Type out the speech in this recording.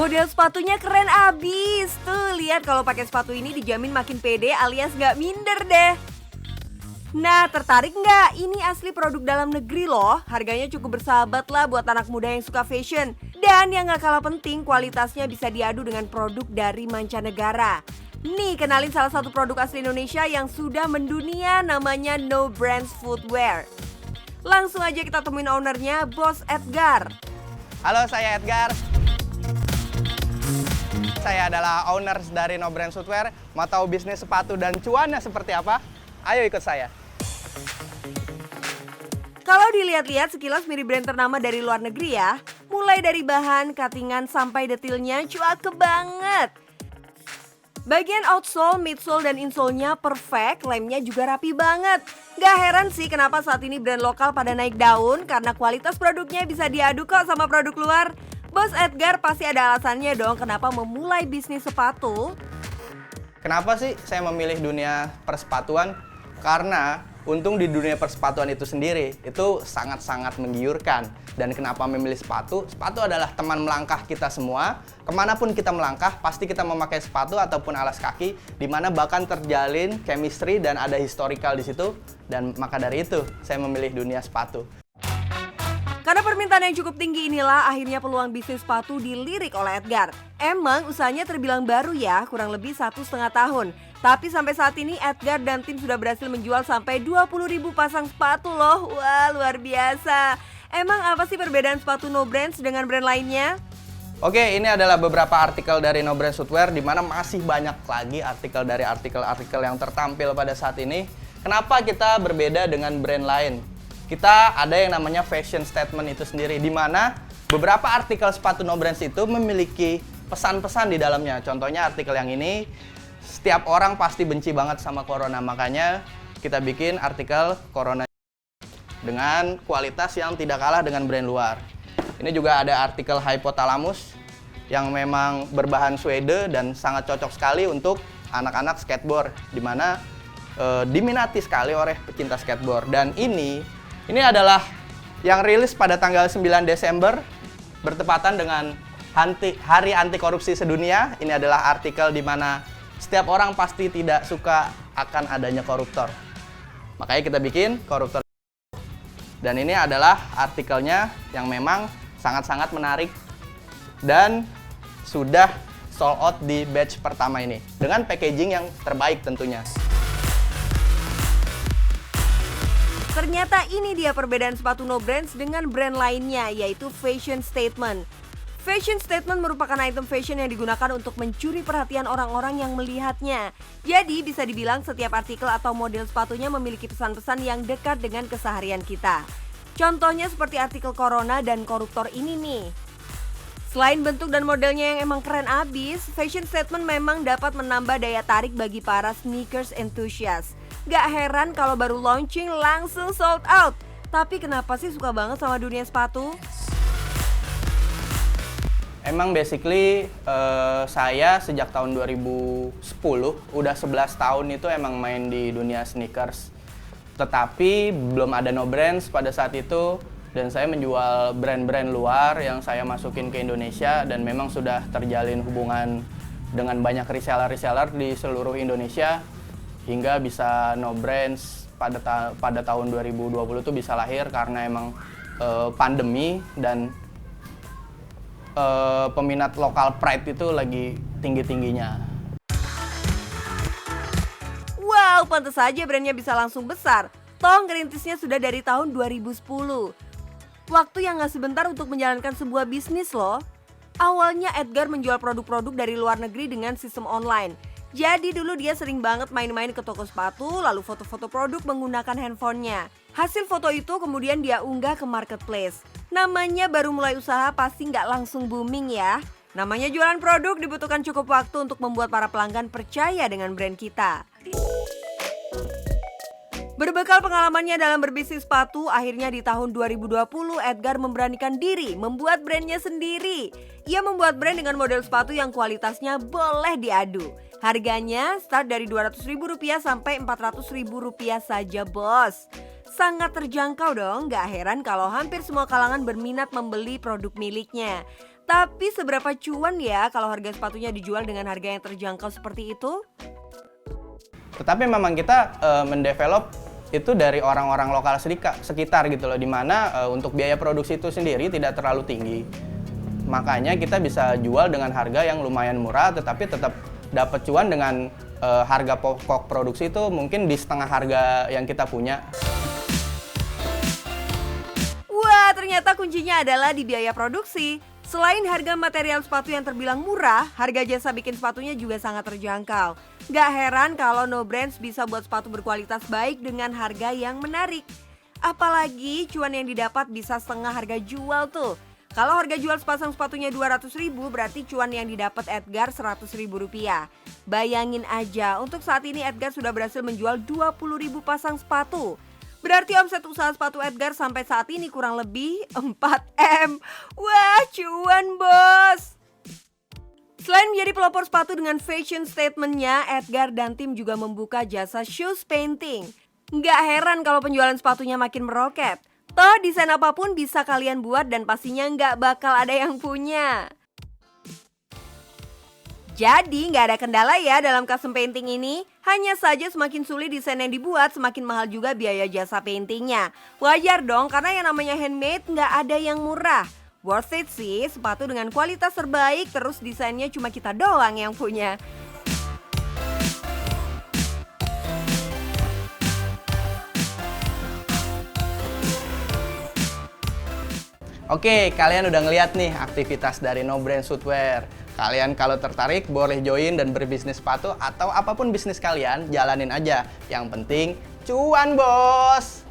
Model sepatunya keren abis. Tuh lihat kalau pakai sepatu ini dijamin makin pede alias nggak minder deh. Nah, tertarik nggak? Ini asli produk dalam negeri loh. Harganya cukup bersahabat lah buat anak muda yang suka fashion. Dan yang nggak kalah penting, kualitasnya bisa diadu dengan produk dari mancanegara. Nih, kenalin salah satu produk asli Indonesia yang sudah mendunia, namanya No Brands Footwear. Langsung aja kita temuin ownernya, Bos Edgar. Halo, saya Edgar. Saya adalah owners dari No Brands Footwear. Mau tahu bisnis sepatu dan cuannya seperti apa? Ayo ikut saya. Kalau dilihat-lihat sekilas mirip brand ternama dari luar negeri ya. Mulai dari bahan, cuttingan, sampai detailnya cuake banget. Bagian outsole, midsole, dan insole-nya perfect, lemnya juga rapi banget. Gak heran sih kenapa saat ini brand lokal pada naik daun, karena kualitas produknya bisa diadu kok sama produk luar. Bos Edgar pasti ada alasannya dong kenapa memulai bisnis sepatu. Kenapa sih saya memilih dunia persepatuan? Karena untung di dunia persepatuan itu sendiri, itu sangat-sangat menggiurkan. Dan kenapa memilih sepatu? Sepatu adalah teman melangkah kita semua. Kemanapun kita melangkah, pasti kita memakai sepatu ataupun alas kaki, di mana bahkan terjalin chemistry dan ada historical di situ. Dan maka dari itu, saya memilih dunia sepatu. Karena permintaan yang cukup tinggi inilah akhirnya peluang bisnis sepatu dilirik oleh Edgar. Emang usahanya terbilang baru ya, kurang lebih 1,5 tahun. Tapi sampai saat ini Edgar dan tim sudah berhasil menjual sampai 20.000 pasang sepatu loh. Wah, luar biasa. Emang apa sih perbedaan sepatu No Brands dengan brand lainnya? Oke, ini adalah beberapa artikel dari No Brands Footwear, di mana masih banyak lagi artikel dari artikel-artikel yang tertampil pada saat ini. Kenapa kita berbeda dengan brand lain? Kita ada yang namanya fashion statement itu sendiri, di mana beberapa artikel sepatu No Brands itu memiliki pesan-pesan di dalamnya. Contohnya artikel yang ini, setiap orang pasti benci banget sama corona, makanya kita bikin artikel corona dengan kualitas yang tidak kalah dengan brand luar. Ini juga ada artikel hypothalamus yang memang berbahan suede dan sangat cocok sekali untuk anak-anak skateboard, di mana diminati sekali oleh pecinta skateboard. Dan ini adalah yang rilis pada tanggal 9 Desember bertepatan dengan Hari Anti Korupsi Sedunia. Ini adalah artikel di mana setiap orang pasti tidak suka akan adanya koruptor. Makanya kita bikin koruptor. Dan ini adalah artikelnya yang memang sangat-sangat menarik dan sudah sold out di batch pertama ini dengan packaging yang terbaik tentunya. Ternyata ini dia perbedaan sepatu No Brands dengan brand lainnya, yaitu fashion statement. Fashion statement merupakan item fashion yang digunakan untuk mencuri perhatian orang-orang yang melihatnya. Jadi bisa dibilang setiap artikel atau model sepatunya memiliki pesan-pesan yang dekat dengan keseharian kita. Contohnya seperti artikel corona dan koruptor ini nih. Selain bentuk dan modelnya yang emang keren abis, fashion statement memang dapat menambah daya tarik bagi para sneakers enthusiast. Gak heran kalau baru launching langsung sold out. Tapi kenapa sih suka banget sama dunia sepatu? Emang basically saya sejak tahun 2010, udah 11 tahun itu emang main di dunia sneakers. Tetapi belum ada No Brands pada saat itu, dan saya menjual brand-brand luar yang saya masukin ke Indonesia, dan memang sudah terjalin hubungan dengan banyak reseller-reseller di seluruh Indonesia, hingga bisa No Brands pada tahun 2020 itu bisa lahir karena emang pandemi dan peminat lokal pride itu lagi tinggi-tingginya. Wow, pantas saja brandnya bisa langsung besar. Toh ngerintisnya sudah dari tahun 2010. Waktu yang gak sebentar untuk menjalankan sebuah bisnis loh. Awalnya Edgar menjual produk-produk dari luar negeri dengan sistem online. Jadi dulu dia sering banget main-main ke toko sepatu, lalu foto-foto produk menggunakan handphonenya. Hasil foto itu kemudian dia unggah ke marketplace. Namanya baru mulai usaha pasti nggak langsung booming ya. Namanya jualan produk dibutuhkan cukup waktu untuk membuat para pelanggan percaya dengan brand kita. Berbekal pengalamannya dalam berbisnis sepatu, akhirnya di tahun 2020 Edgar memberanikan diri membuat brandnya sendiri. Ia membuat brand dengan model sepatu yang kualitasnya boleh diadu. Harganya start dari Rp200.000 sampai Rp400.000 saja bos. Sangat terjangkau dong, gak heran kalau hampir semua kalangan berminat membeli produk miliknya. Tapi seberapa cuan ya kalau harga sepatunya dijual dengan harga yang terjangkau seperti itu? Tetapi memang kita mendevelop itu dari orang-orang lokal sekitar gitu loh, dimana untuk biaya produksi itu sendiri tidak terlalu tinggi. Makanya kita bisa jual dengan harga yang lumayan murah, tetapi tetap dapat cuan dengan harga pokok produksi itu mungkin di setengah harga yang kita punya. Wah, ternyata kuncinya adalah di biaya produksi. Selain harga material sepatu yang terbilang murah, harga jasa bikin sepatunya juga sangat terjangkau. Gak heran kalau No Brands bisa buat sepatu berkualitas baik dengan harga yang menarik. Apalagi cuan yang didapat bisa setengah harga jual tuh. Kalau harga jual sepasang sepatunya 200.000, berarti cuan yang didapat Edgar 100.000 rupiah. Bayangin aja, untuk saat ini Edgar sudah berhasil menjual 20.000 pasang sepatu. Berarti omset usaha sepatu Edgar sampai saat ini kurang lebih 4M. Wah, cuan bos! Selain menjadi pelopor sepatu dengan fashion statement-nya, Edgar dan tim juga membuka jasa shoes painting. Nggak heran kalau penjualan sepatunya makin meroket. Toh desain apapun bisa kalian buat dan pastinya nggak bakal ada yang punya. Jadi nggak ada kendala ya dalam custom painting ini. Hanya saja semakin sulit desain yang dibuat, semakin mahal juga biaya jasa paintingnya. Wajar dong karena yang namanya handmade nggak ada yang murah. Worth it sih, sepatu dengan kualitas terbaik terus desainnya cuma kita doang yang punya. Oke, kalian udah ngeliat nih aktivitas dari No Brands Footwear. Kalian kalau tertarik boleh join dan berbisnis sepatu atau apapun bisnis kalian, jalanin aja. Yang penting cuan bos!